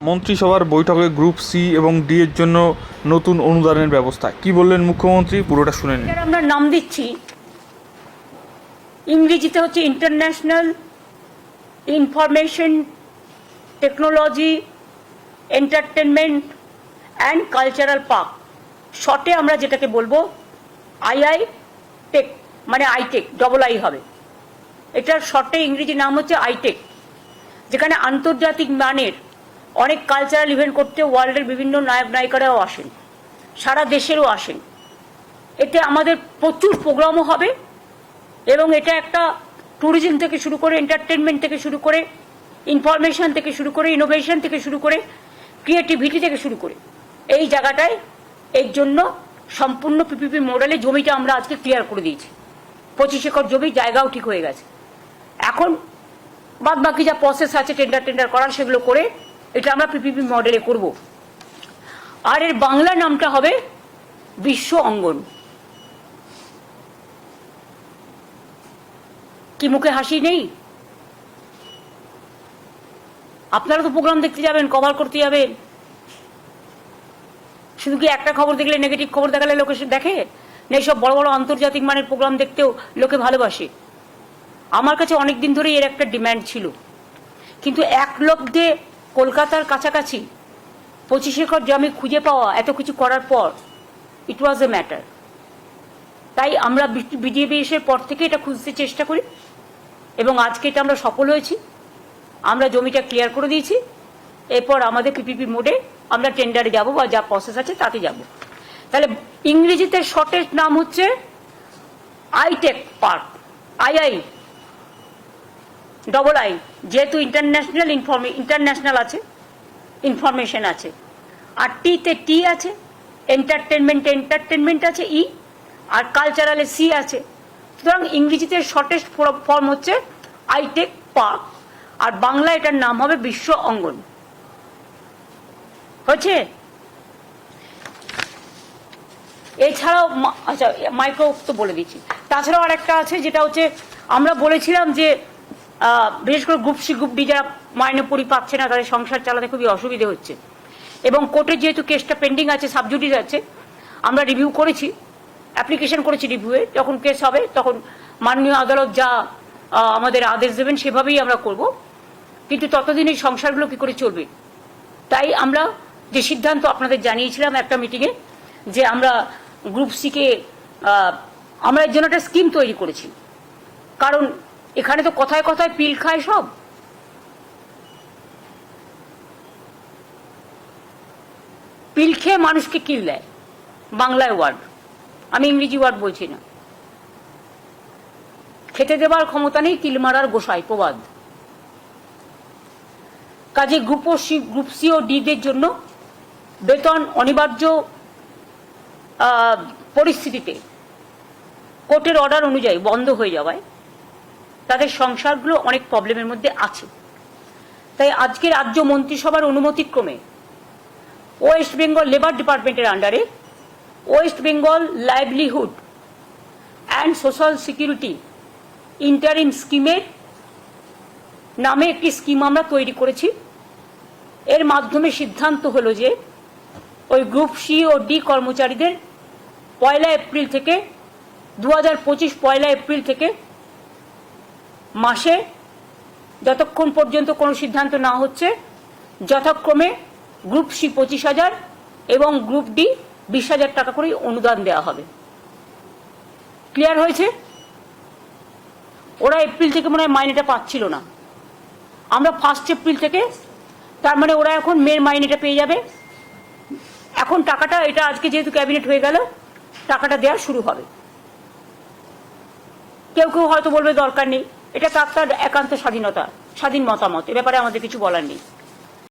মন্ত্রিসভার বৈঠকে group C এবং ডি এর জন্য নতুন অনুদানের ব্যবস্থা কি বললেন মুখ্যমন্ত্রী, পুরোটা শুনে নিন। আমরা নাম দিচ্ছি, ইংরেজিতে হচ্ছে international information technology entertainment and cultural park, শর্টে আমরা যেটাকে বলবো আইআই টেক, মানে আইটেক, ডবল আই হবে। এটার শর্টে ইংরেজি নাম হচ্ছে আইটেক, যেখানে আন্তর্জাতিক মানের অনেক কালচারাল ইভেন্ট করতে ওয়ার্ল্ডের বিভিন্ন নায়ক নায়িকারাও আসেন, সারা দেশেরও আসেন। এতে আমাদের প্রচুর প্রোগ্রামও হবে এবং এটা একটা ট্যুরিজম থেকে শুরু করে, এন্টারটেনমেন্ট থেকে শুরু করে, ইনফরমেশন থেকে শুরু করে, ইনোভেশন থেকে শুরু করে, ক্রিয়েটিভিটি থেকে শুরু করে এই জায়গাটায় এর জন্য সম্পূর্ণ পিপিপি মডেলে জমিটা আমরা আজকে ক্লিয়ার করে দিয়েছি। 25 একর জমি, জায়গাও ঠিক হয়ে গেছে। এখন বাদ বাকি যা প্রসেস আছে টেন্ডার করার, সেগুলো করে এটা আমরা পিপিপি মডেলে করব। আর এর বাংলা নামটা হবে বিশ্ব অঙ্গন। কি মুখে হাসি নেই? আপনারা তো প্রোগ্রাম দেখতে যাবেন, কভার করতে যাবেন, শুধু কি একটা খবর দেখলে, নেগেটিভ খবর দেখালে লোকে দেখে না? এইসব বড় বড় আন্তর্জাতিক মানের প্রোগ্রাম দেখতেও লোকে ভালোবাসে। আমার কাছে অনেকদিন ধরে এর একটা ডিম্যান্ড ছিল, কিন্তু এক লব্ধে কলকাতার কাছাকাছি 25 একর জমি খুঁজে পাওয়া, এত কিছু করার পর ইট ওয়াজ এ ম্যাটার। তাই আমরা বিজেপি এসের পর থেকে এটা খুঁজতে চেষ্টা করি এবং আজকে এটা আমরা সফল হয়েছি। আমরা জমিটা ক্লিয়ার করে দিয়েছি, এরপর আমাদের পিপিপি মোডে আমরা টেন্ডারে যাব বা যা প্রসেস আছে তাতে যাব। তাহলে ইংরেজিতে শর্টের নাম হচ্ছে আইটেক পার্ক, আইআই ডবল আই, যেহেতু ইন্টারন্যাশনাল আছে, ইনফরমেশন আছে, আর টিতে টি আছে, এন্টারটেনমেন্ট আছে ই, আর কালচারালে সি আছে। সুতরাং ইংরেজিতে শর্টেস্ট ফর্ম হচ্ছে আইটেক পার্ক, আর বাংলা এটার নাম হবে বিশ্ব অঙ্গন। হচ্ছে এছাড়াও, আচ্ছা মাইক্রো তো বলে দিচ্ছি, তাছাড়াও আর একটা আছে যেটা হচ্ছে আমরা বলেছিলাম যে বিশেষ করে গ্রুপ সি গ্রুপ ডি যারা মাইনে পড়ি পাচ্ছে না, তাদের সংসার চালাতে খুবই অসুবিধে হচ্ছে এবং কোর্টে যেহেতু কেসটা পেন্ডিং আছে, সাবজুডিস আছে, আমরা রিভিউ করেছি, অ্যাপ্লিকেশন করেছি রিভিউয়ে। যখন কেস হবে তখন মাননীয় আদালত যা আমাদের আদেশ দেবেন সেভাবেই আমরা করব, কিন্তু ততদিন এই সংসারগুলো কি করে চলবে? তাই আমরা যে সিদ্ধান্ত আপনাদের জানিয়েছিলাম একটা মিটিংয়ে, যে আমরা গ্রুপ সিকে আমরা এর জন্য একটা স্কিম তৈরি করেছি। কারণ এখানে তো কথায় কথায় পিল খায় সব, পিল খেয়ে মানুষকে কিল দেয়, বাংলায় ওয়ার্ড, আমি ইংরেজি ওয়ার্ড বলছি না। খেতে দেবার ক্ষমতা নেই, তিল মারার গোসাই, প্রবাদ। কাজে গ্রুপ সি ও ডিদের জন্য বেতন অনিবার্য পরিস্থিতিতে কোর্টের অর্ডার অনুযায়ী বন্ধ হয়ে যাওয়ায় তাদের সংসারগুলো অনেক প্রবলেমের মধ্যে আছে। তাই আজকে রাজ্য মন্ত্রিসভার অনুমতিক্রমে ওয়েস্ট বেঙ্গল লেবার ডিপার্টমেন্টের আন্ডারে West Bengal livelihood and social security interim স্কিমের নামে একটি স্কিম আমরা তৈরি করেছি। এর মাধ্যমে সিদ্ধান্ত হলো যে ওই গ্রুপ সি ও ডি কর্মচারীদের 1 এপ্রিল থেকে 2025 1 এপ্রিল থেকে মাসে যতক্ষণ পর্যন্ত কোনো সিদ্ধান্ত না হচ্ছে, যথাক্রমে গ্রুপ সি 25,000 এবং গ্রুপ ডি 20,000 টাকা করে অনুদান দেওয়া হবে। ক্লিয়ার হয়েছে? ওরা এপ্রিল থেকে মনে হয় মাইনেটা পাচ্ছিল না, আমরা 1 এপ্রিল থেকে, তার মানে ওরা এখন মের মাইনেটা পেয়ে যাবে। এখন টাকাটা, এটা আজকে যেহেতু ক্যাবিনেট হয়ে গেল, টাকাটা দেওয়া শুরু হবে। কেউ কেউ হয়তো বলবে দরকার নেই, এটা তার একান্ত স্বাধীনতা, স্বাধীন মতামত, এ ব্যাপারে আমাদের কিছু বলার নেই।